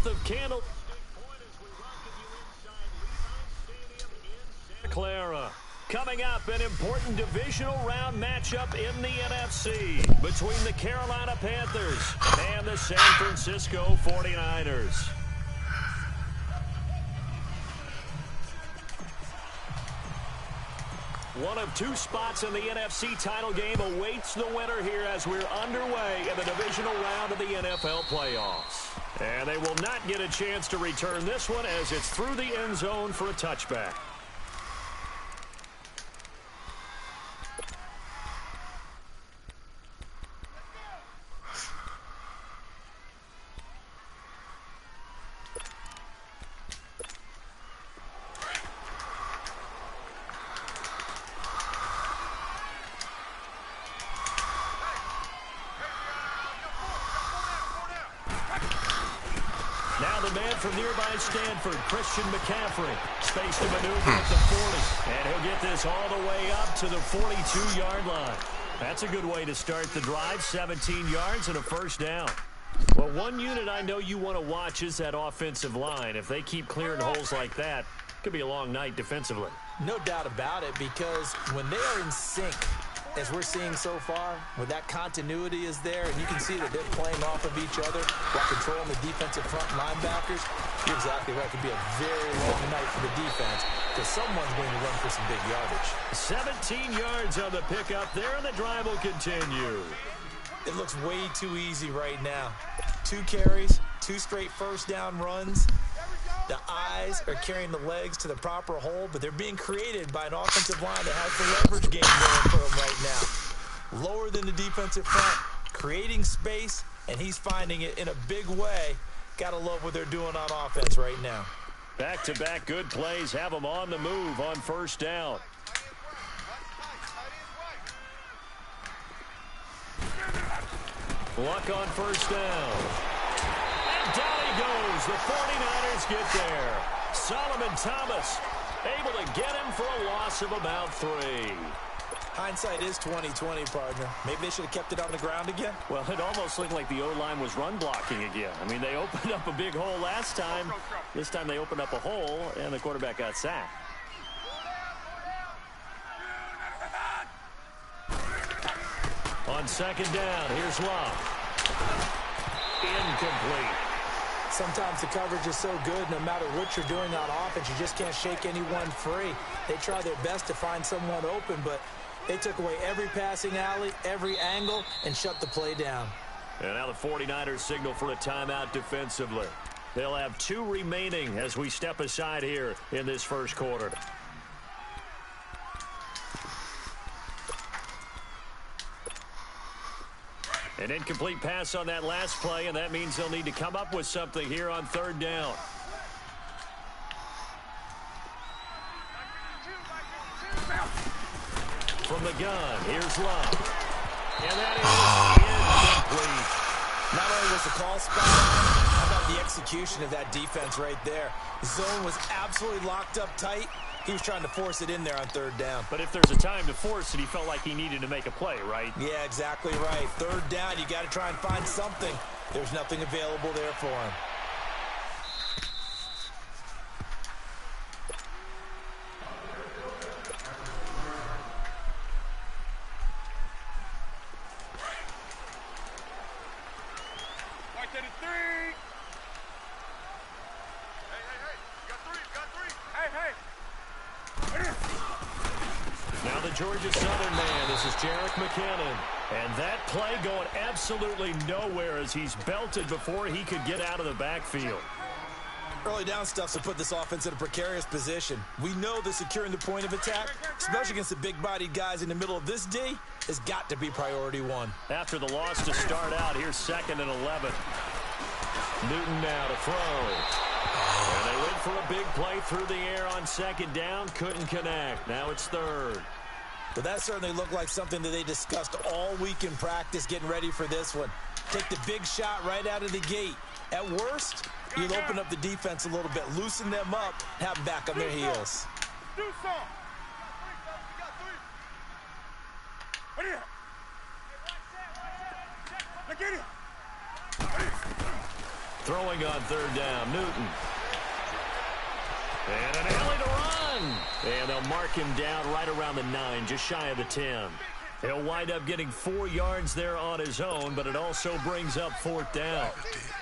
month of Candle. Clara. Coming up, an important divisional round matchup in the NFC between the Carolina Panthers and the San Francisco 49ers. One of two spots in the NFC title game awaits the winner here as we're underway in the divisional round of the NFL playoffs. And they will not get a chance to return this one as it's through the end zone for a touchback. From nearby Stanford, Christian McCaffrey. Space to maneuver at the 40. And he'll get this all the way up to the 42-yard line. That's a good way to start the drive. 17 yards and a first down. Well, one unit I know you want to watch is that offensive line. If they keep clearing holes like that, it could be a long night defensively. No doubt about it, because when they are in sync, as we're seeing so far, where that continuity is there, and you can see that they're playing off of each other while controlling the defensive front linebackers, you're exactly right. It could be a very long night for the defense because someone's going to run for some big yardage. 17 yards on the pickup there, and the drive will continue. It looks way too easy right now. 2 carries, 2 straight first down runs. The eyes are carrying the legs to the proper hole, but they're being created by an offensive line that has the leverage game going for them right now. Lower than the defensive front, creating space, and he's finding it in a big way. Gotta love what they're doing on offense right now. Back-to-back good plays have them on the move on first down. Luck on first down. And down he goes. The 49ers get there. Solomon Thomas able to get him for a loss of about 3. Hindsight is 20/20, partner. Maybe they should have kept it on the ground again. Well, it almost looked like the O-line was run blocking again. I mean, they opened up a big hole last time. This time they opened up a hole, and the quarterback got sacked. On second down, here's Love. Incomplete. Sometimes the coverage is so good, no matter what you're doing on offense, you just can't shake anyone free. They try their best to find someone open, but they took away every passing alley, every angle, and shut the play down. And now the 49ers signal for a timeout defensively. They'll have 2 remaining as we step aside here in this first quarter. An incomplete pass on that last play, and that means they'll need to come up with something here on third down. From the gun, here's Love. And that is incomplete. Not only was the call spot on, how about the execution of that defense right there? The zone was absolutely locked up tight. He was trying to force it in there on third down. But if there's a time to force it, he felt like he needed to make a play, right? Yeah, exactly right. Third down, you got to try and find something. There's nothing available there for him. Georgia Southern man, this is Jerick McKinnon. And that play going absolutely nowhere as he's belted before he could get out of the backfield. Early down stuff to put this offense in a precarious position. We know that securing the point of attack, especially against the big-bodied guys in the middle of this D, has got to be priority 1. After the loss to start out, here's 2nd and 11. Newton now to throw. And they went for a big play through the air on second down. Couldn't connect. Now it's 3rd. But that certainly looked like something that they discussed all week in practice getting ready for this one. Take the big shot right out of the gate. At worst, you'll open up the defense a little bit, loosen them up, have them back on their heels. Throwing on third down, Newton. And an alley to run. And they'll mark him down right around the 9, just shy of the 10. He'll wind up getting 4 yards there on his own, but it also brings up 4th down.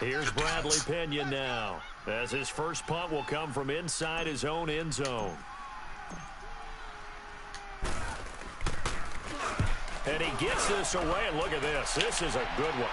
Here's Bradley Pinion now, as his first punt will come from inside his own end zone. And he gets this away, and look at this. This is a good one.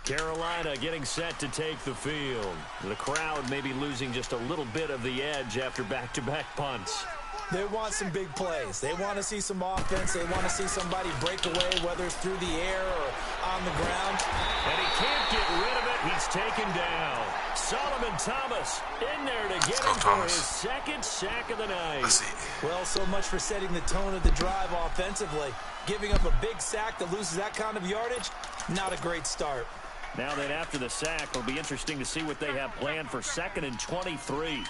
Carolina getting set to take the field. The crowd may be losing just a little bit of the edge after back-to-back punts. They want some big plays. They want to see some offense. They want to see somebody break away, whether it's through the air or on the ground. And he can't get rid of it. He's taken down. Solomon Thomas in there to get him for his second sack of the night. Let's see. Well, so much for setting the tone of the drive offensively. Giving up a big sack that loses that kind of yardage, not a great start. Now then, after the sack, it'll be interesting to see what they have planned for 2nd and 23.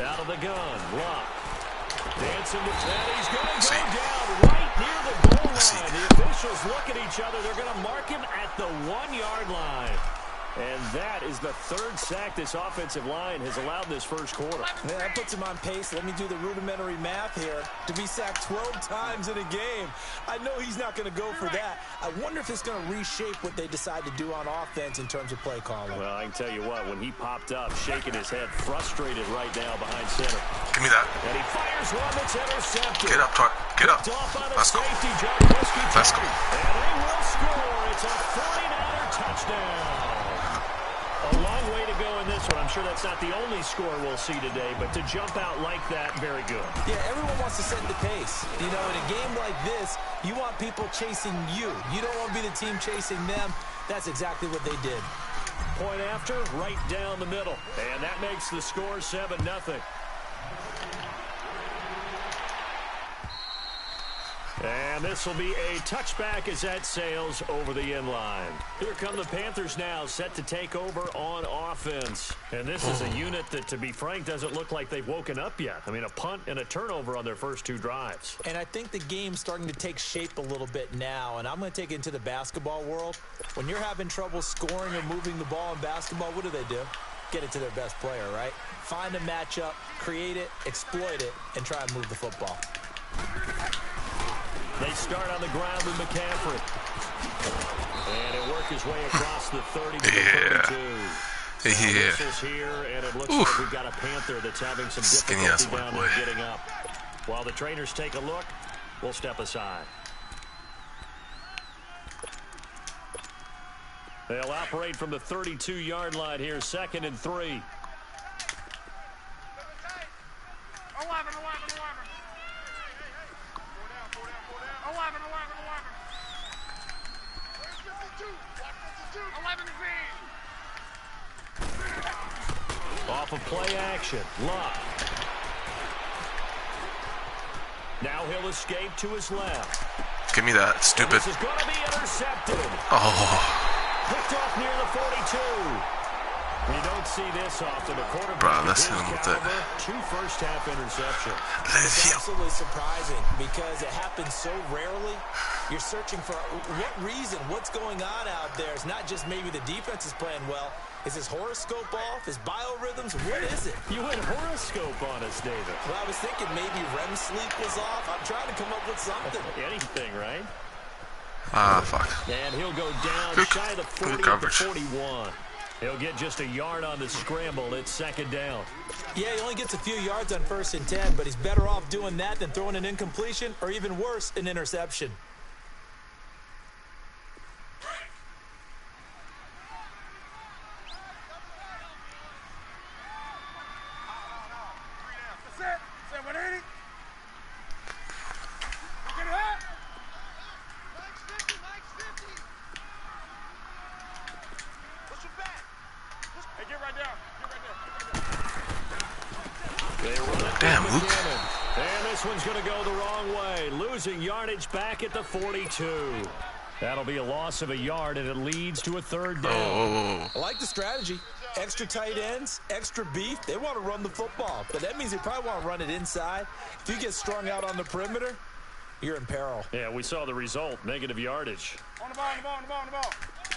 Out of the gun, Luck. Dancing to that. He's going to go down right near the goal line. The officials look at each other. They're going to mark him at the 1-yard line. And that is the 3rd sack this offensive line has allowed in this first quarter. Yeah, that puts him on pace. Let me do the rudimentary math here. To be sacked 12 times in a game, I know he's not going to go for that. I wonder if it's going to reshape what they decide to do on offense in terms of play calling. Well, I can tell you what, when he popped up, shaking his head, frustrated right now behind center. Give me that. And he fires one that's intercepted. Get up, Clark. Get up. Let's go. Let's go. And they will score. It's a 49er touchdown. A long way to go in this one. I'm sure that's not the only score we'll see today, but to jump out like that, very good. Yeah, everyone wants to set the pace. You know, in a game like this, you want people chasing you. You don't want to be the team chasing them. That's exactly what they did. Point after, right down the middle. And that makes the score 7-0. And this will be a touchback as that sails over the end line. Here come the Panthers now, set to take over on offense. And this is a unit that, to be frank, doesn't look like they've woken up yet. I mean, a punt and a turnover on their first 2 drives. And I think the game's starting to take shape a little bit now. And I'm going to take it into the basketball world. When you're having trouble scoring or moving the ball in basketball, what do? Get it to their best player, right? Find a matchup, create it, exploit it, and try and move the football. They start on the ground with McCaffrey. And it'll work his way across the 30 to the 32. Whistles here, and it looks like we've got a Panther that's having some difficulty down there getting up. While the trainers take a look, we'll step aside. They'll operate from the 32-yard line here, 2nd and 3. 11. 11 Off of play action, Luck. Now he'll escape to his left. Give me that, stupid. This is going to be intercepted. Oh. Picked off near the 42. You don't see this often. A quarterback Bro, let's of his hit him with caliber, it. 2 first-half interceptions. It's absolutely surprising because it happens so rarely. You're searching for what reason, what's going on out there. It's not just maybe the defense is playing well. Is his horoscope off? His biorhythms? What is it? You went horoscope on us, David. Well, I was thinking maybe REM sleep was off. I'm trying to come up with something. Anything, right? Ah, fuck. And he'll go down shy of the 40 to 41. He'll get just a yard on the scramble. It's 2nd down. Yeah, he only gets a few yards on 1st and 10, but he's better off doing that than throwing an incompletion or even worse, an interception. Damn, Luke. And this one's going to go the wrong way, losing yardage back at the 42. That'll be a loss of a yard, and it leads to a third down. Oh. I like the strategy. Extra tight ends, extra beef. They want to run the football, but that means they probably want to run it inside. If you get strung out on the perimeter, you're in peril. Yeah, we saw the result, negative yardage. On the ball, on the ball, on the ball, on the ball.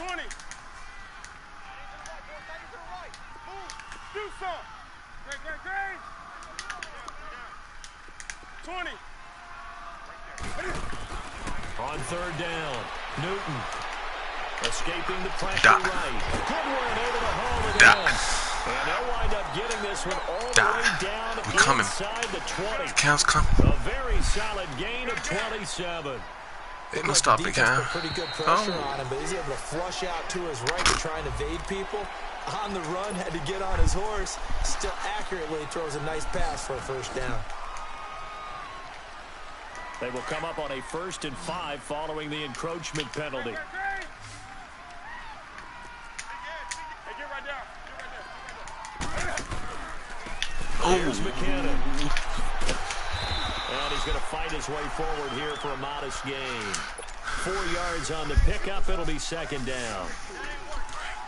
20. Do something. Great. 20. On third down, Newton escaping the pressure Duck. right. Good one over the hole and Duck. in. And they'll wind up getting this one all the way down inside the 20. Cam's coming. A very solid gain of 27. Ain't no stopping Cam. Put pretty good pressure on him, but he's able to flush out to his right to try and evade people. On the run, had to get on his horse. Still accurately throws a nice pass for a first down. They will come up on a 1st and 5 following the encroachment penalty. Here's McKinnon. And he's going to fight his way forward here for a modest gain. 4 yards on the pickup. It'll be second down.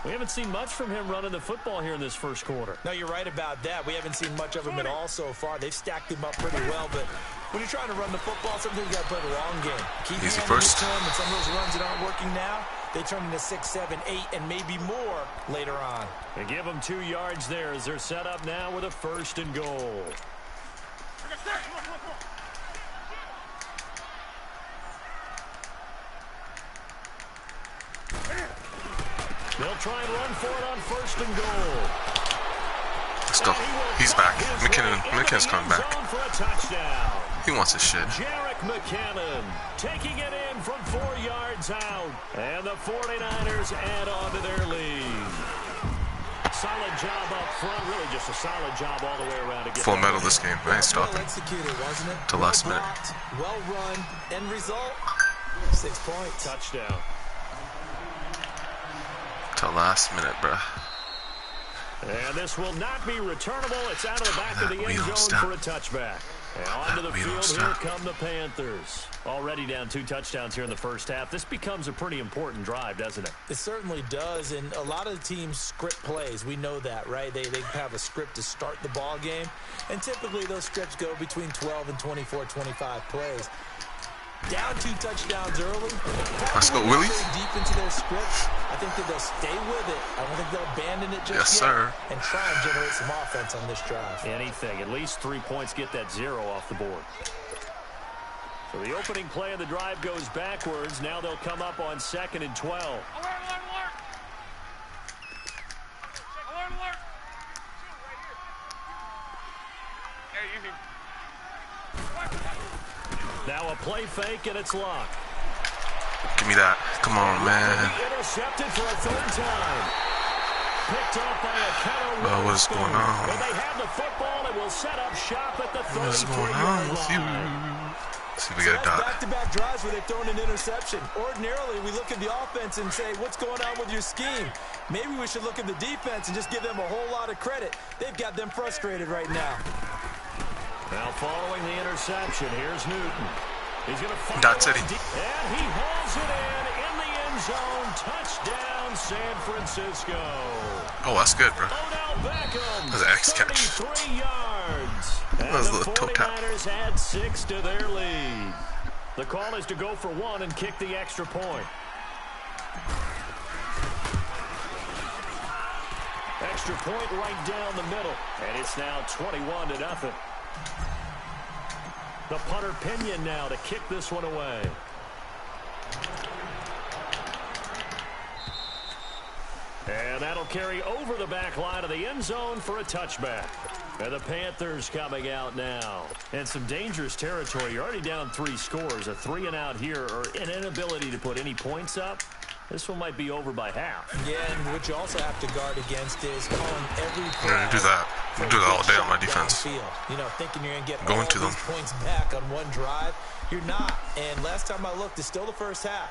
We haven't seen much from him running the football here in this first quarter. No, you're right about that. We haven't seen much of him at all so far. They've stacked him up pretty well, but when you're trying to run the football, sometimes you got to play the long game. Keep Easy handing first. it to him, and some of those runs that aren't working now, they turn into 6, 7, 8, and maybe more later on. They give them 2 yards there as they're set up now with a 1st and goal. They'll try and run for it on 1st and goal. Let's go. He's back. McKinnon's coming back. For a touchdown. He wants his shit. Jarek McKinnon taking it in from 4 yards out. And the 49ers add on to their lead. Solid job up front. Really just a solid job all the way around to get Full metal this game. I ain't stopping. Well executed, wasn't it? Till last minute. Well run. End result, 6 points. Touchdown. Till last minute, bruh. And this will not be returnable. It's out of the back of the end zone for a touchback. And onto the field, here come the Panthers. Already down 2 touchdowns here in the first half. This becomes a pretty important drive, doesn't it? It certainly does, and a lot of the teams script plays. We know that, right? They have a script to start the ball game, and typically those scripts go between 12 and 24, 25 plays. Down 2 touchdowns early. Let's go, Willie. Deep into their scripts. I think that they'll stay with it. I don't think they'll abandon it just yet. Sir. And try and generate some offense on this drive. Anything. At least 3 points, get that 0 off the board. So the opening play of the drive goes backwards. Now they'll come up on 2nd and 12. Alert. Hey, easy. Now a play fake, and it's locked. Give me that. Come on, man. Intercepted for a 3rd time. Picked off by a Kenner. Oh, what is going on? And they have the football and will set up shop at the 33-yard line. What is going on with you? Let's see if we get a dot. Back-to-back drives where they've thrown an interception. Ordinarily, we look at the offense and say, what's going on with your scheme? Maybe we should look at the defense and just give them a whole lot of credit. They've got them frustrated right now. Now following the interception, here's Newton. He's going to fire That's it. and he hauls it in the end zone. Touchdown, San Francisco. Oh, that's good, bro. Odell Beckham, That was an X catch. 33 yards. That was a And the little toe tap. 49ers add 6 to their lead. The call is to go for 1 and kick the extra point. Extra point right down the middle. And it's now 21-0. The punter Pinion now to kick this one away. And that'll carry over the back line of the end zone for a touchback. And the Panthers coming out now. And some dangerous territory. You're already down 3 scores. A 3-and-out here, or an inability to put any points up. This one might be over by half. Yeah, and what you also have to guard against is calling every play. I'm gonna do that. I'm gonna do that all day on my defense. Downfield. You know, thinking you're going to get Going all to them. these points back on one drive. You're not. And last time I looked, it's still the first half.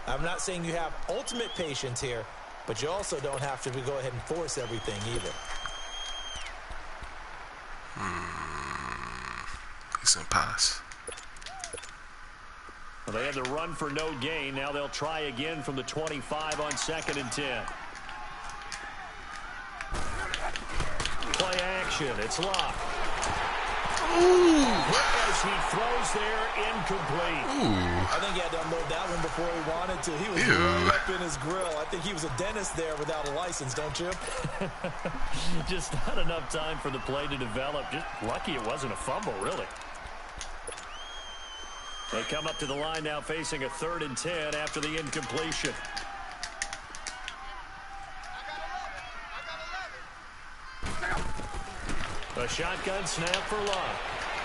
I'm not saying you have ultimate patience here, but you also don't have to go ahead and force everything either. Decent pass. Well, they had the run for no gain. Now they'll try again from the 25 on 2nd and 10. Play action. It's locked. As he throws there, incomplete. I think he had to unload that one before he wanted to. He was right up in his grill. I think he was a dentist there without a license, don't you? Just not enough time for the play to develop. Just lucky it wasn't a fumble, really. They come up to the line now facing a 3rd and 10 after the incompletion. A shotgun snap for Love.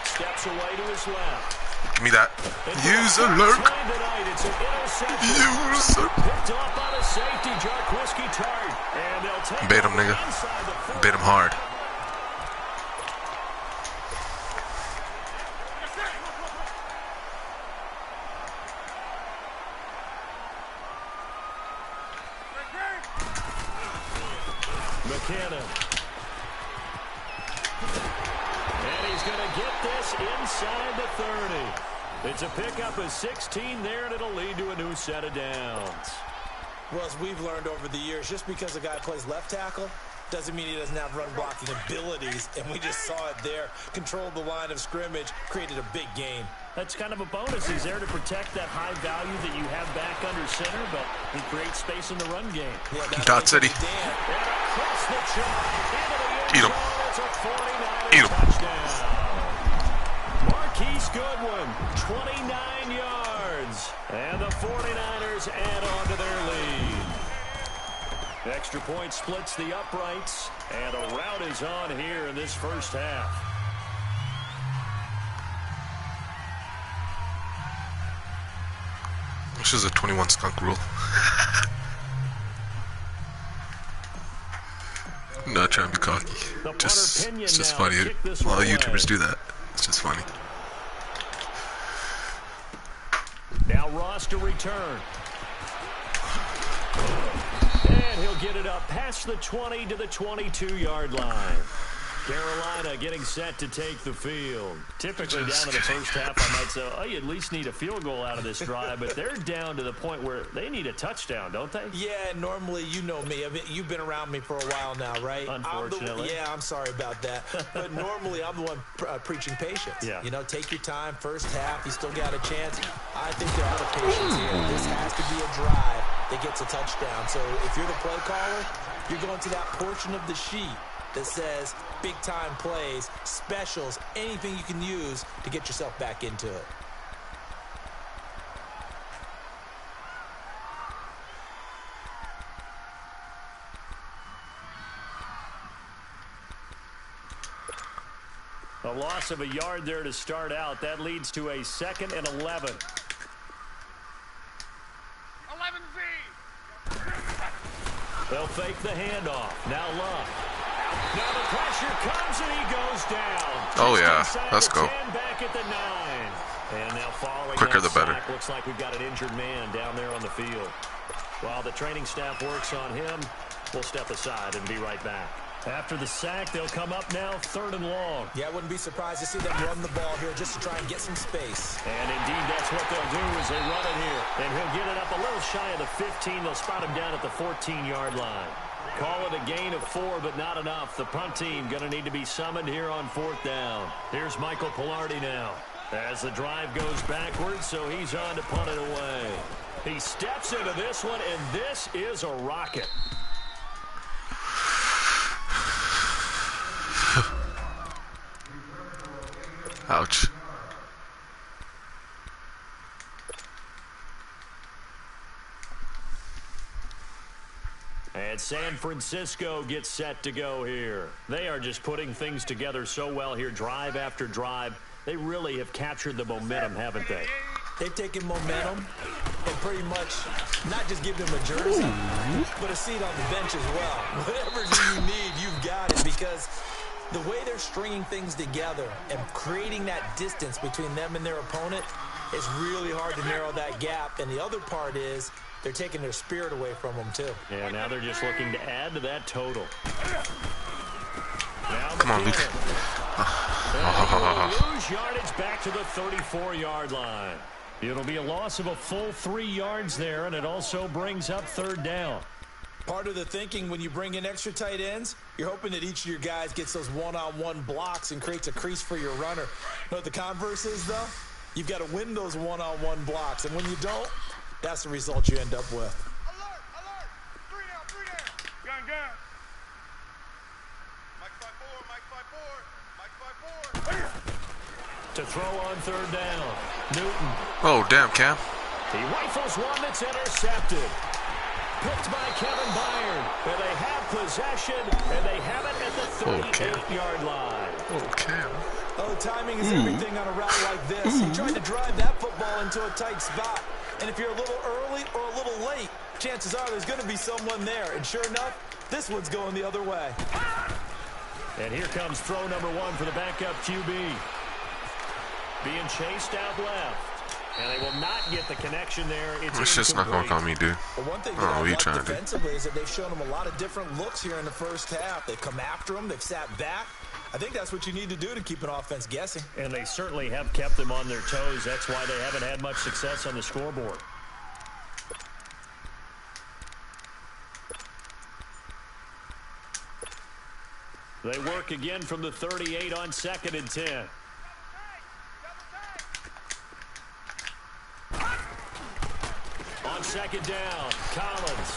Steps away to his left. Give me that. USER alert. It's an interception. USER. Picked off by the safety, Jarkwiski Tart. And they'll take Bait him, nigga. Bait him hard. McKinnon. And he's going to get this inside the 30. It's a pickup of 16 there, and it'll lead to a new set of downs. Well, as we've learned over the years, just because a guy plays left tackle doesn't mean he doesn't have run blocking abilities, and we just saw it there. Controlled the line of scrimmage, created a big gain. That's kind of a bonus. He's there to protect that high value that you have back under center, but he creates space in the run game. Dot City. Eat him. Eat him. Marquise Goodwin, 29 yards. And the 49ers add on to their lead. Extra point splits the uprights, and a rout is on here in this first half. This is a 21 skunk rule. I'm not trying to be cocky. It's just funny. A lot of YouTubers do that. It's just funny. Now Ross to return. And he'll get it up past the 20 to the 22-yard line. Carolina getting set to take the field. Typically down in the first half, I might say, oh, you at least need a field goal out of this drive, but they're down to the point where they need a touchdown, don't they? Yeah, normally, you know me. You've been around me for a while now, right? Unfortunately. I'm sorry about that. But normally, I'm the one preaching patience. Yeah. You know, take your time. First half, you still got a chance. I think they're out of patience here. This has to be a drive that gets a touchdown. So if you're the play caller, you're going to that portion of the sheet that says big-time plays, specials, anything you can use to get yourself back into it. A loss of a yard there to start out. That leads to a 2nd and 11. 11Z. They'll fake the handoff. Now Love. Now the pressure comes and he goes down. Oh yeah, let's go. Back at the 9. And now following quicker the better. Looks like we've got an injured man down there on the field. While the training staff works on him, we'll step aside and be right back. After the sack, they'll come up now 3rd and long. Yeah, I wouldn't be surprised to see them run the ball here just to try and get some space. And indeed, that's what they'll do as they run it here. And he'll get it up a little shy of the 15. They'll spot him down at the 14-yard line. Call it a gain of 4, but not enough. The punt team going to need to be summoned here on 4th down. Here's Michael Pilardi now. As the drive goes backwards, so he's on to punt it away. He steps into this one, and this is a rocket. Ouch. And San Francisco gets set to go here. They are just putting things together so well here, drive after drive. They really have captured the momentum, haven't they? They've taken momentum and pretty much not just give them a jersey, but a seat on the bench as well. Whatever you need, you've got it, because the way they're stringing things together and creating that distance between them and their opponent is really hard to narrow that gap. And the other part is they're taking their spirit away from them, too. Yeah, now they're just looking to add to that total. Now Come on, Luke. Lose yardage back to the 34-yard line. It'll be a loss of a full 3 yards there, and it also brings up 3rd down. Part of the thinking when you bring in extra tight ends, you're hoping that each of your guys gets those one-on-one blocks and creates a crease for your runner. You know what the converse is, though? You've got to win those one-on-one blocks, and when you don't, that's the result you end up with. Alert, alert. 3 down, 3 down. Gun, gun. Mike 5-4, Mike 5-4, Mike 5-4. To throw on 3rd down, Newton. Oh, damn, Cam. He rifles one that's intercepted. Picked by Kevin Byard. And they have possession, and they have it at the 38-yard line. Oh, Cam. Oh, timing is everything on a route like this. He tried to drive that football into a tight spot. And if you're a little early or a little late, chances are there's going to be someone there. And sure enough, this one's going the other way. And here comes throw number 1 for the backup QB. Being chased out left. And they will not get the connection there. It's just not going to work on me, dude. Well, one thing Oh, that you I like defensively is that they've shown them a lot of different looks here in the first half. They've come after them. They've sat back. I think that's what you need to do to keep an offense guessing. And they certainly have kept them on their toes. That's why they haven't had much success on the scoreboard. They work again from the 38 on 2nd and 10. On 2nd down, Collins.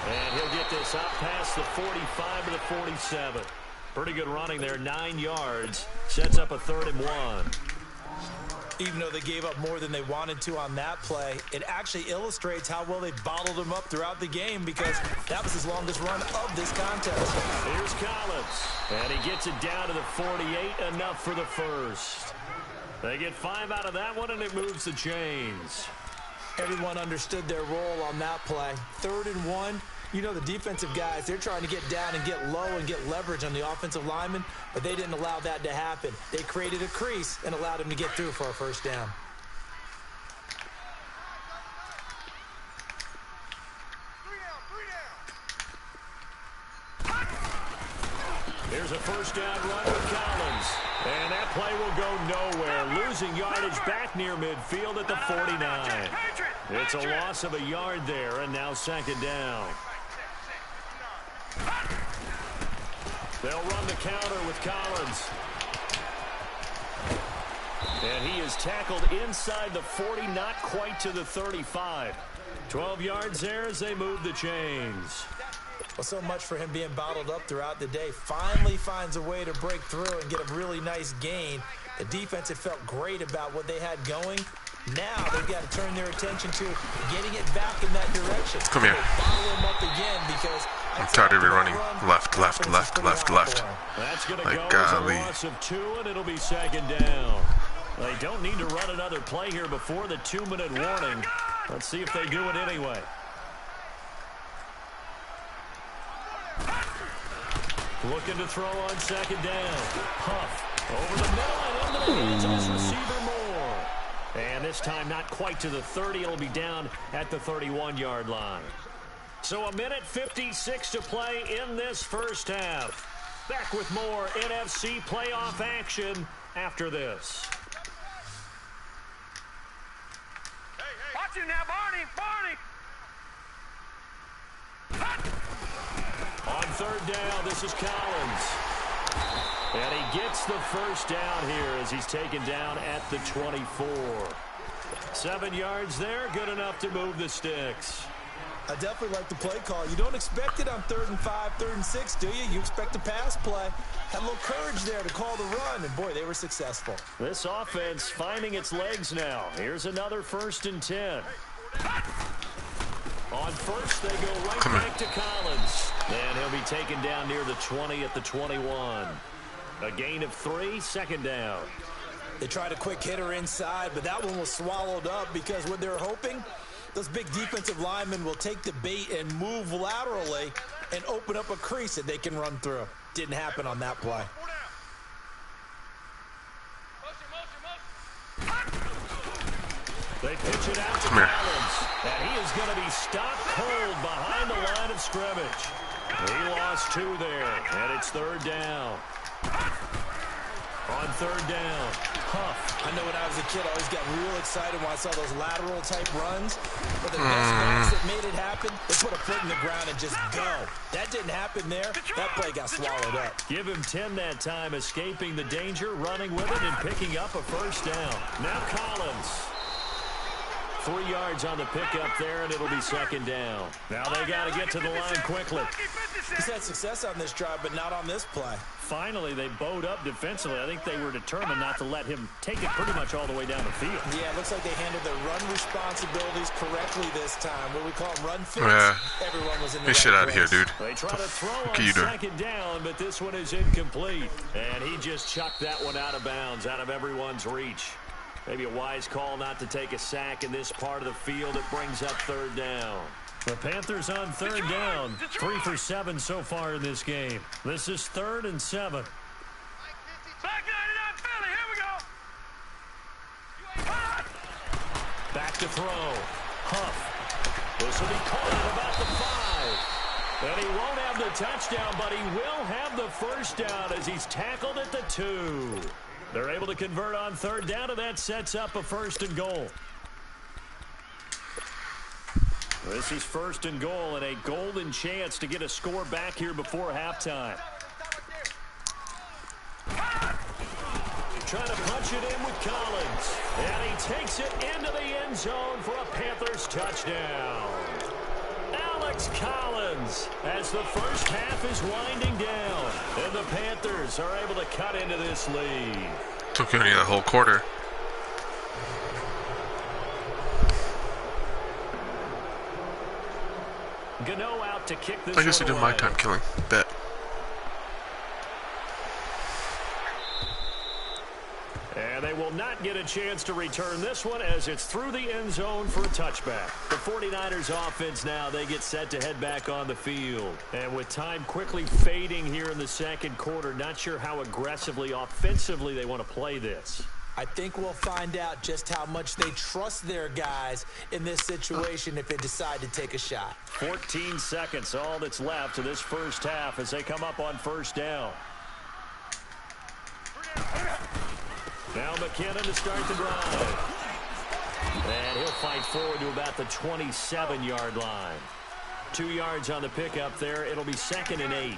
And he'll get this out past the 45 to the 47. Pretty good running there, 9 yards. Sets up a 3rd and 1. Even though they gave up more than they wanted to on that play, it actually illustrates how well they bottled them up throughout the game because that was his longest run of this contest. Here's Collins. And he gets it down to the 48, enough for the first. They get 5 out of that one, and it moves the chains. Everyone understood their role on that play. 3rd and 1. You know the defensive guys, they're trying to get down and get low and get leverage on the offensive lineman, but they didn't allow that to happen. They created a crease and allowed him to get through for a 1st down. Here's a 1st down run with Collins. And that play will go nowhere. Losing yardage back near midfield at the 49. It's a loss of a yard there, and now 2nd down. They'll run the counter with Collins. And he is tackled inside the 40, not quite to the 35. 12 yards there as they move the chains. Well, so much for him being bottled up throughout the day. Finally finds a way to break through and get a really nice gain. The defense had felt great about what they had going. Now they've got to turn their attention to getting it back in that direction. Come here. Bottle him up again because I'm tired of running left. That's going to go as a loss of 2, and it'll be 2nd down. They don't need to run another play here before the 2-minute warning. Let's see if they do it anyway. Looking to throw on 2nd down. Huff over the middle and into the hands of his receiver Moore. And this time not quite to the 30. It'll be down at the 31-yard line. So 1:56 to play in this first half. Back with more NFC playoff action after this. Watch him now, Barney. On 3rd down, this is Collins. And he gets the 1st down here as he's taken down at the 24. 7 yards there, good enough to move the sticks. I definitely like the play call. You don't expect it on 3rd and 5, 3rd and 6, do you? You expect a pass play. Had a little courage there to call the run, and boy, they were successful. This offense finding its legs now. Here's another 1st and 10. On 1st, they go right back to Collins. And he'll be taken down near the 20 at the 21. A gain of 3, 2nd down. They tried a quick hitter inside, but that one was swallowed up because what they're hoping, those big defensive linemen will take the bait and move laterally and open up a crease that they can run through. Didn't happen on that play. They pitch it out to Collins, and he is going to be stopped cold behind the line of scrimmage. He lost 2 there, and it's 3rd down. On 3rd down, Huff. I know when I was a kid, I always got real excited when I saw those lateral-type runs. But the best backs that made it happen, they put a foot in the ground and just go. That didn't happen there. That play got swallowed up. Give him 10 that time, escaping the danger, running with it, and picking up a 1st down. Now Collins. 3 yards on the pickup there, and it'll be 2nd down. Now they got to get to the line quickly. He's had success on this drive, but not on this play. Finally, they bowed up defensively. I think they were determined not to let him take it pretty much all the way down the field. Yeah, it looks like they handled their run responsibilities correctly this time. What we call them run fits. Yeah. Everyone was in the Get shit out of here, dude. They try to throw on you doing? 2nd down, but this one is incomplete. And he just chucked that one out of bounds, out of everyone's reach. Maybe a wise call not to take a sack in this part of the field. It brings up 3rd down. The Panthers on 3rd down. 3 for 7 so far in this game. This is 3rd and 7. Back 99 Philly, here we go. Back to throw. Huff. This will be caught at about the 5. And he won't have the touchdown, but he will have the 1st down as he's tackled at the 2. They're able to convert on 3rd down, and that sets up a 1st and goal. This is 1st and goal, and a golden chance to get a score back here before halftime. Trying to punch it in with Collins. And he takes it into the end zone for a Panthers touchdown. Alex Collins, as the 1st half is winding down, and the Panthers are able to cut into this lead. Took only the whole quarter. Gano out to kick this I guess he one did my away. time killing. Bet. And they will not get a chance to return this one as it's through the end zone for a touchback. The 49ers offense now, they get set to head back on the field. And with time quickly fading here in the 2nd quarter, not sure how aggressively, offensively they want to play this. I think we'll find out just how much they trust their guys in this situation if they decide to take a shot. 14 seconds, all that's left of this 1st half as they come up on 1st down. Now McKinnon to start the drive. And he'll fight forward to about the 27-yard line. 2 yards on the pickup there. It'll be 2nd and 8.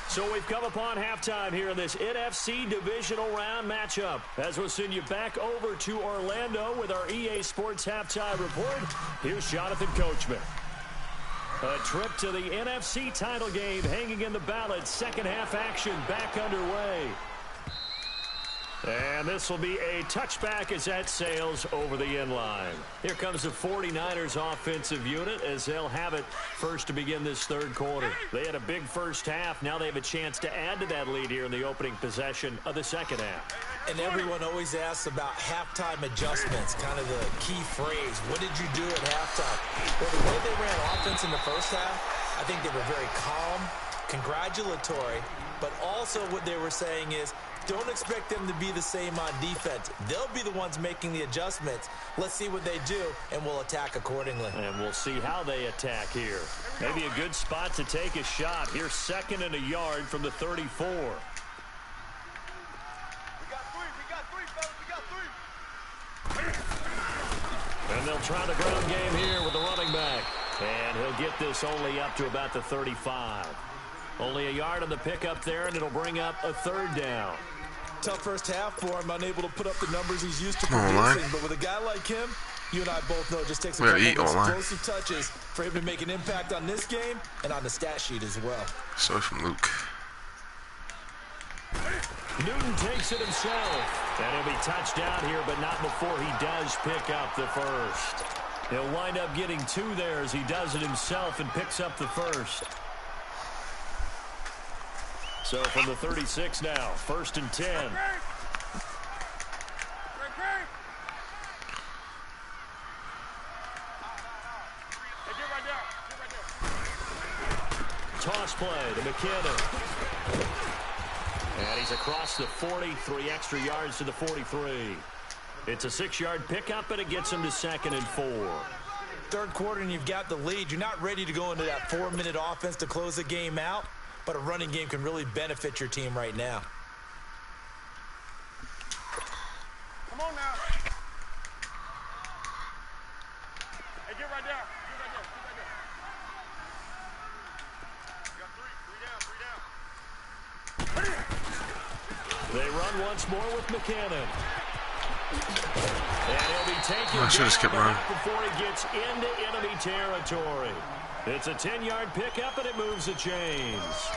So we've come upon halftime here in this NFC divisional round matchup. As we'll send you back over to Orlando with our EA Sports halftime report, here's Jonathan Coachman. A trip to the NFC title game hanging in the balance. 2nd half action back underway. And this will be a touchback as that sails over the end line. Here comes the 49ers offensive unit as they'll have it first to begin this 3rd quarter. They had a big 1st half. Now they have a chance to add to that lead here in the opening possession of the 2nd half. And everyone always asks about halftime adjustments, kind of the key phrase. What did you do at halftime? Well, the way they ran offense in the 1st half, I think they were very calm, congratulatory, but also what they were saying is, don't expect them to be the same on defense. They'll be the ones making the adjustments. Let's see what they do, and we'll attack accordingly. And we'll see how they attack here. Maybe a good spot to take a shot. Here's 2nd and a yard from the 34. We got 3, fellas, we got 3. And they'll try the ground game here with the running back. And he'll get this only up to about the 35. Only a yard on the pickup there, and it'll bring up a 3rd down. Tough 1st half for him, unable to put up the numbers he's used to producing. But with a guy like him, you and I both know it just takes a couple of explosive touches for him to make an impact on this game and on the stat sheet as well. Sorry from Luke. Newton takes it himself. And he'll be touched down here, but not before he does pick up the 1st. He'll wind up getting 2 there as he does it himself and picks up the 1st. So from the 36 now, 1st and 10. Toss play to McKinnon. And he's across the 40, 3 extra yards to the 43. It's a 6-yard pickup, and it gets him to 2nd and 4. Third quarter, and you've got the lead. You're not ready to go into that 4-minute offense to close the game out, but a running game can really benefit your team right now. Come on now. Hey, get right there. Get right there. Get right there. You got three down. They run once more with McKinnon. And he'll be taken I should have skipped down around before he gets into enemy territory. It's a 10-yard pickup, and it moves the chains.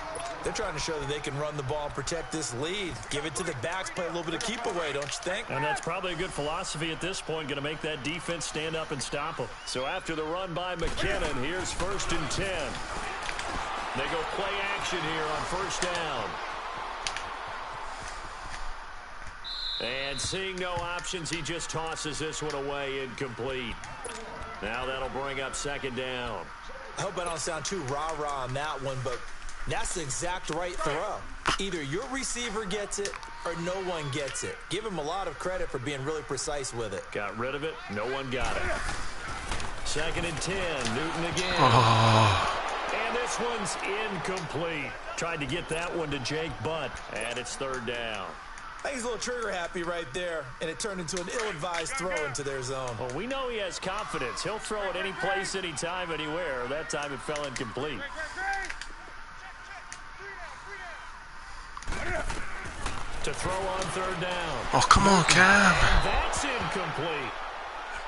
They're trying to show that they can run the ball and protect this lead. Give it to the backs, play a little bit of keep away, don't you think? And that's probably a good philosophy at this point, going to make that defense stand up and stop them. So after the run by McKinnon, here's 1st and 10. They go play action here on 1st down. And seeing no options, he just tosses this one away, incomplete. Now that'll bring up 2nd down. I hope I don't sound too rah-rah on that one, but that's the exact right throw. Either your receiver gets it or no one gets it. Give him a lot of credit for being really precise with it. Got rid of it. No one got it. 2nd and 10. Newton again. And this one's incomplete. Tried to get that one to Jake Butt, and it's 3rd down. I think he's a little trigger happy right there, and it turned into an ill-advised throw into their zone. Well, we know he has confidence. He'll throw it any place, anytime, anywhere. That time it fell incomplete. To throw on 3rd down. Oh, come on, Cam. And that's incomplete.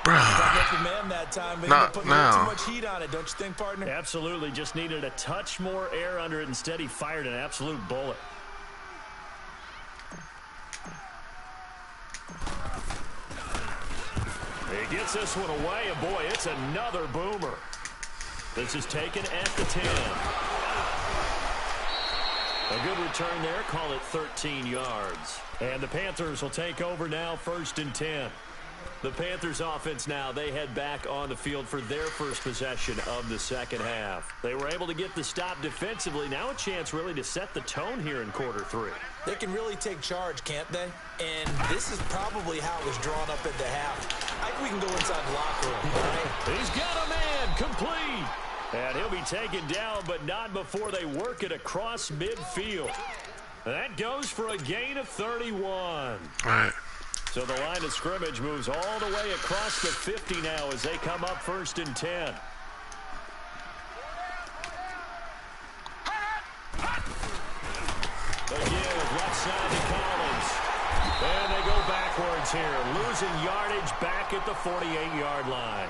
Bruh. The man that time, but Not put now. too much heat on it, don't you think, partner? Absolutely. Just needed a touch more air under it. Instead, he fired an absolute bullet. He gets this one away, and boy, it's another boomer. This is taken at the 10. A good return there, call it 13 yards. And the Panthers will take over now, 1st and 10. The Panthers offense now, they head back on the field for their first possession of the 2nd half. They were able to get the stop defensively. Now a chance really to set the tone here in quarter 3. They can really take charge, can't they? And this is probably how it was drawn up at the half. I think we can go inside the locker room. Right? He's got a man, complete. And he'll be taken down, but not before they work it across midfield. That goes for a gain of 31. All right. So the line of scrimmage moves all the way across the 50 now as they come up 1st and 10. Again with left side to Collins. And they go backwards here, losing yardage back at the 48-yard line.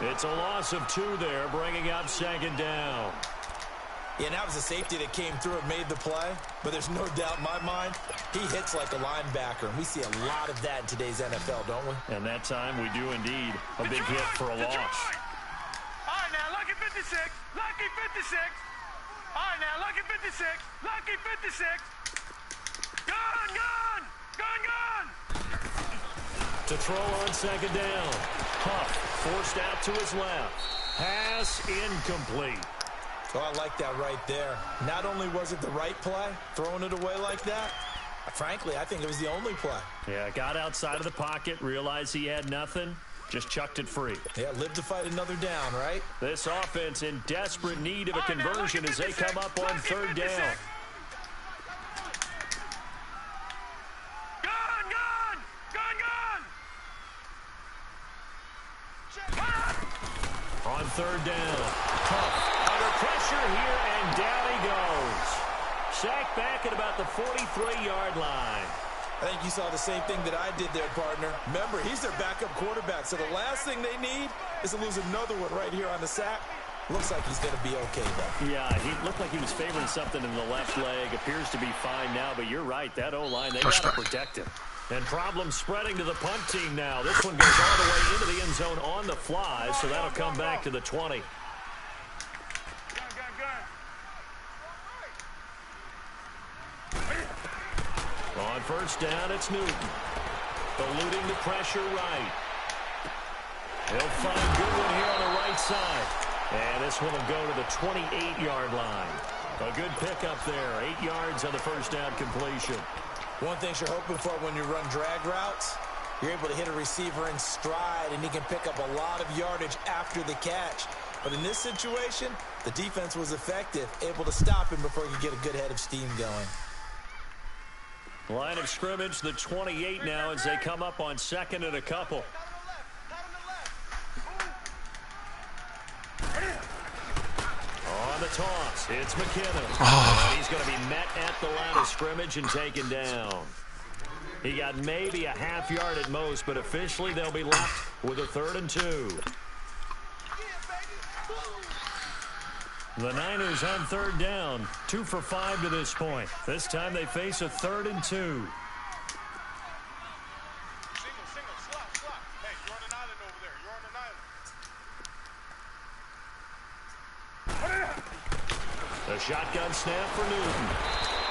It's a loss of 2 there, bringing up 2nd down. Yeah, and that was a safety that came through and made the play. But there's no doubt in my mind, he hits like a linebacker. And we see a lot of that in today's NFL, don't we? And that time we do indeed. A big hit for a loss. All right, now, lucky 56. Lucky 56. All right, now, lucky 56. Lucky 56. Gun, gun. Gun, gun. To throw on 2nd down. Huff forced out to his left. Pass incomplete. Oh, I like that right there. Not only was it the right play, throwing it away like that, frankly, I think it was the only play. Yeah, got outside of the pocket, realized he had nothing, just chucked it free. Yeah, live to fight another down, right? This offense in desperate need of a conversion as they come up on 3rd down. Gun, gun. Gun, gun. On 3rd down. Tough. Under pressure here, and down he goes. Sacked back at about the 43-yard line. I think you saw the same thing that I did there, partner. Remember, he's their backup quarterback, so the last thing they need is to lose another one right here on the sack. Looks like he's going to be okay, though. Yeah, he looked like he was favoring something in the left leg. Appears to be fine now, but you're right. That O-line, they got to protect him. And problems spreading to the punt team now. This one goes all the way into the end zone on the fly, so that'll come back to the 20. On 1st down, it's Newton. Eluding the pressure right. He'll find Goodwin here on the right side. And this one will go to the 28-yard line. A good pickup there. 8 yards on the first down completion. One thing you're hoping for when you run drag routes, you're able to hit a receiver in stride, and he can pick up a lot of yardage after the catch. But in this situation, the defense was effective, able to stop him before he could get a good head of steam going. Line of scrimmage, the 28 now as they come up on 2nd and a couple. On the toss, it's McKinnon. And he's going to be met at the line of scrimmage and taken down. He got maybe a half yard at most, but officially they'll be left with a 3rd and 2. The Niners on 3rd down, 2 for 5 to this point. This time they face a 3rd and 2. Single, slot. Hey, you're on an island over there. You're on an island. The shotgun snap for Newton.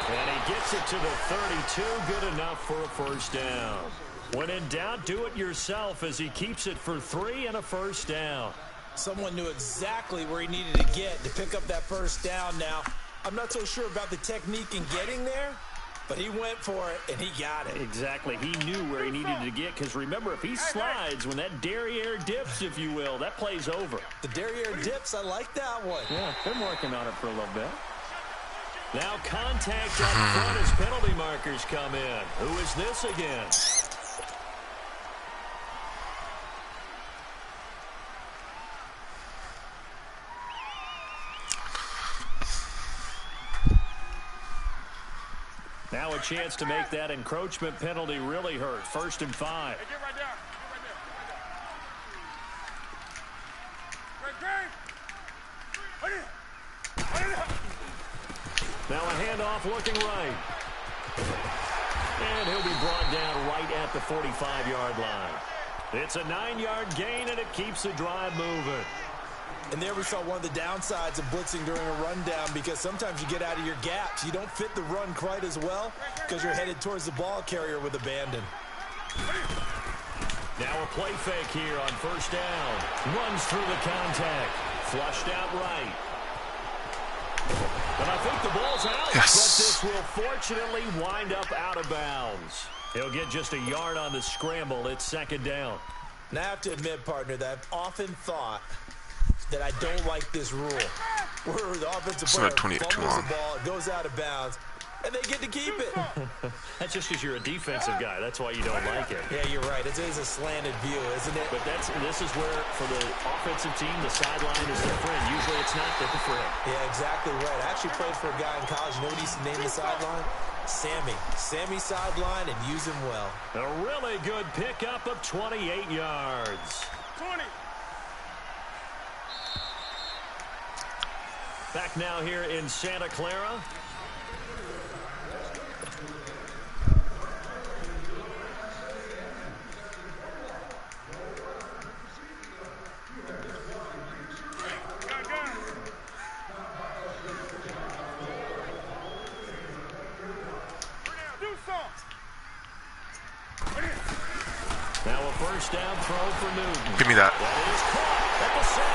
And he gets it to the 32, good enough for a first down. When in doubt, do it yourself as he keeps it for 3 and a first down. Someone knew exactly where he needed to get to pick up that first down now. I'm not so sure about the technique in getting there, but he went for it, and he got it. Exactly. He knew where he needed to get, because remember, if he slides, when that derriere dips, if you will, that play's over. The derriere dips, I like that one. Yeah, been working on it for a little bit. Now contact up front as penalty markers come in. Who is this again? Now a chance to make that encroachment penalty really hurt. 1st and 5. Hey, get right there. Now a handoff looking right. And he'll be brought down right at the 45-yard line. It's a 9-yard gain, and it keeps the drive moving. And there we saw one of the downsides of blitzing during a rundown, because sometimes you get out of your gaps. You don't fit the run quite as well because you're headed towards the ball carrier with abandon. Now a play fake here on 1st down. Runs through the contact. Flushed out right. And I think the ball's out, yes. But this will fortunately wind up out of bounds. He'll get just a yard on the scramble. It's 2nd down. Now I have to admit, partner, that I've often thought that I don't like this rule, where the offensive player fumbles the ball, it goes out of bounds, and they get to keep it. That's just because you're a defensive guy. That's why you don't like it. Yeah, you're right. It is a slanted view, isn't it? But this is where, for the offensive team, the sideline is their friend. Usually it's not their friend. Yeah, exactly right. I actually played for a guy in college. You know what he used to name the sideline? Sammy. Sammy sideline, and use him well. A really good pickup of 28 yards. 20. Back now here in Santa Clara. Now a first down throw for Newton. Give me that. That is caught at the 7.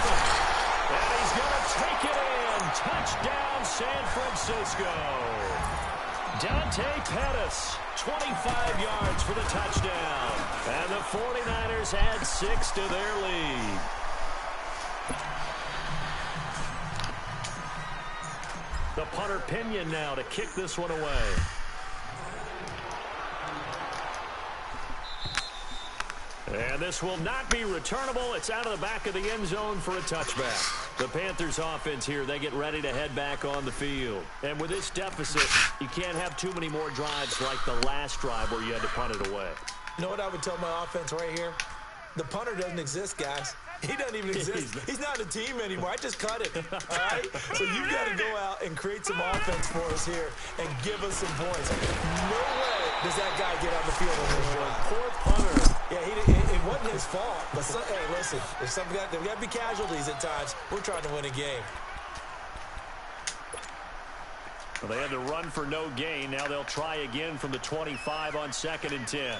And he's going to take it in. Touchdown, San Francisco. Dante Pettis, 25 yards for the touchdown. And the 49ers add 6 to their lead. The punter Pinion now to kick this one away. And this will not be returnable. It's out of the back of the end zone for a touchback. The Panthers offense here, they get ready to head back on the field. And with this deficit, you can't have too many more drives like the last drive where you had to punt it away. You know what I would tell my offense right here? The punter doesn't exist, guys. He doesn't even exist. He's not a team anymore. I just cut it, all right? So you've got to go out and create some offense for us here and give us some points. No way does that guy get on the field on this run. Poor punter. Yeah, it wasn't his fault. But, hey, listen, there's got to be casualties at times. We're trying to win a game. Well, they had to run for no gain. Now they'll try again from the 25 on 2nd and 10.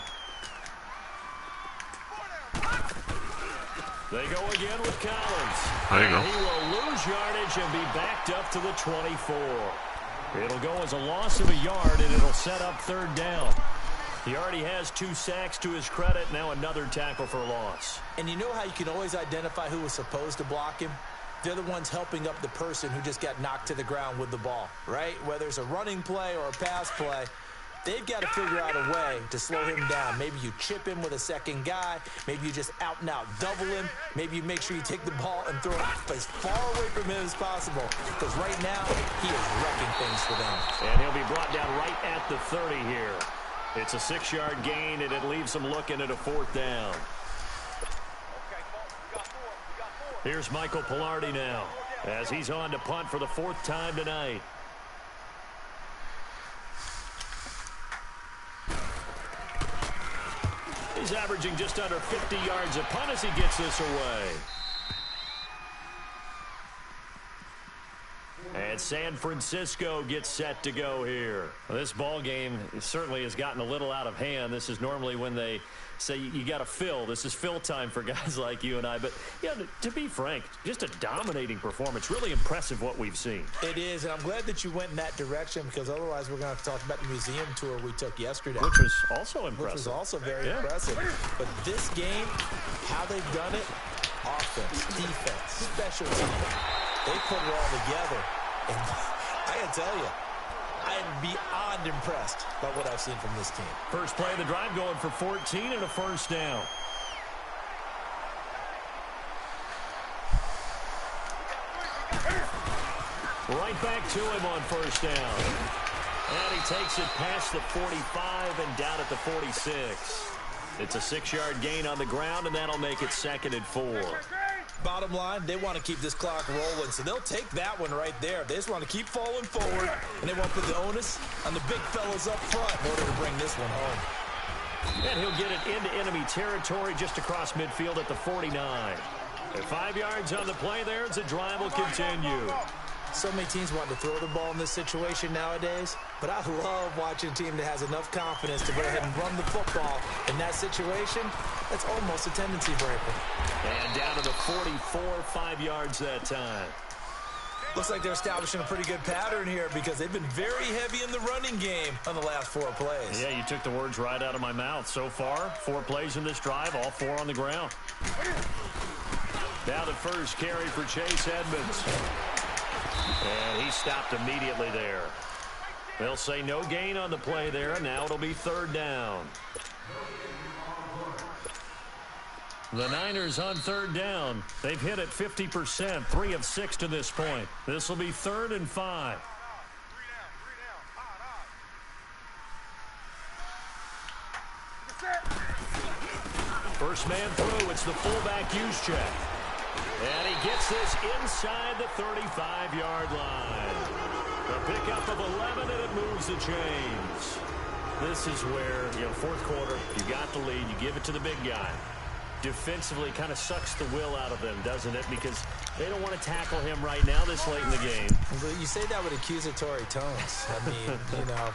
They go again with Collins. There you go. He will lose yardage and be backed up to the 24. It'll go as a loss of a yard, and it'll set up third down. He already has 2 sacks to his credit. Now another tackle for a loss. And you know how you can always identify who was supposed to block him? They're the ones helping up the person who just got knocked to the ground with the ball, right? Whether it's a running play or a pass play, they've got to figure out a way to slow him down. Maybe you chip him with a second guy. Maybe you just out and out double him. Maybe you make sure you take the ball and throw it as far away from him as possible. Because right now, he is wrecking things for them. And he'll be brought down right at the 30 here. It's a 6-yard gain, and it leaves them looking at a 4th down. Here's Michael Pilardi now, as he's on to punt for the 4th time tonight. He's averaging just under 50 yards a punt as he gets this away. And San Francisco gets set to go here. Well, this ball game certainly has gotten a little out of hand. This is normally when they say you got to fill. This is fill time for guys like you and I. But, yeah, to be frank, just a dominating performance. Really impressive what we've seen. It is, and I'm glad that you went in that direction because otherwise we're going to have to talk about the museum tour we took yesterday. Which was also impressive. Which was also very impressive. But this game, how they've done it, offense, defense, special teams, they put it all together. And I got to tell you, I am beyond impressed by what I've seen from this team. First play of the drive going for 14 and a 1st down. Right back to him on 1st down. And he takes it past the 45 and down at the 46. It's a 6-yard gain on the ground, and that'll make it 2nd and 4. Bottom line, they want to keep this clock rolling, so they'll take that one right there. They just want to keep falling forward, and they won't put the onus on the big fellas up front in order to bring this one home. And he'll get it into enemy territory just across midfield at the 49. And 5 yards on the play there as the drive will continue. So many teams want to throw the ball in this situation nowadays, but I love watching a team that has enough confidence to go ahead and run the football. In that situation, that's almost a tendency breaker. And down to the 44, 5 yards that time. Looks like they're establishing a pretty good pattern here because they've been very heavy in the running game on the last 4 plays. Yeah, you took the words right out of my mouth. So far, 4 plays in this drive, all 4 on the ground. Now the first carry for Chase Edmonds. And he stopped immediately there. They'll say no gain on the play there. Now it'll be 3rd down. The Niners on 3rd down. They've hit it 50%, 3 of 6 to this point. This will be 3rd and 5. First man through. It's the fullback use check. And he gets this inside the 35-yard line. A pickup of 11, and it moves the chains. This is where, 4th quarter, you got the lead, you give it to the big guy. Defensively kind of sucks the will out of them, doesn't it? Because they don't want to tackle him right now this late in the game. You say that with accusatory tones. I mean,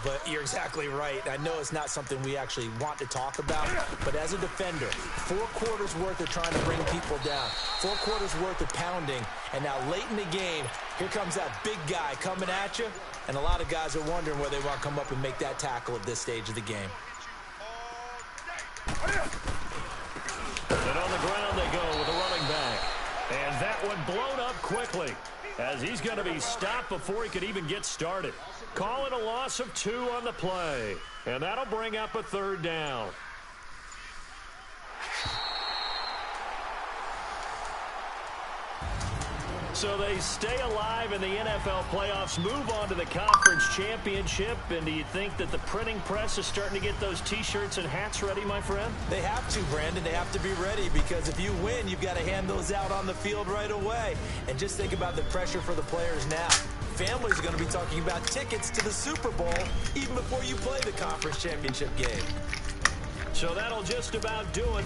but you're exactly right. I know it's not something we actually want to talk about, but as a defender, 4 quarters worth of trying to bring people down, 4 quarters worth of pounding, and now late in the game, here comes that big guy coming at you, and a lot of guys are wondering where they want to come up and make that tackle at this stage of the game. And on the ground they go with a running back. And that one blown up quickly as he's going to be stopped before he could even get started. Call it a loss of 2 on the play. And that'll bring up a 3rd down. So they stay alive in the NFL playoffs, move on to the conference championship. And do you think that the printing press is starting to get those T-shirts and hats ready, my friend? They have to, Brandon. They have to be ready because if you win, you've got to hand those out on the field right away. And just think about the pressure for the players now. Families are going to be talking about tickets to the Super Bowl even before you play the conference championship game. So that'll just about do it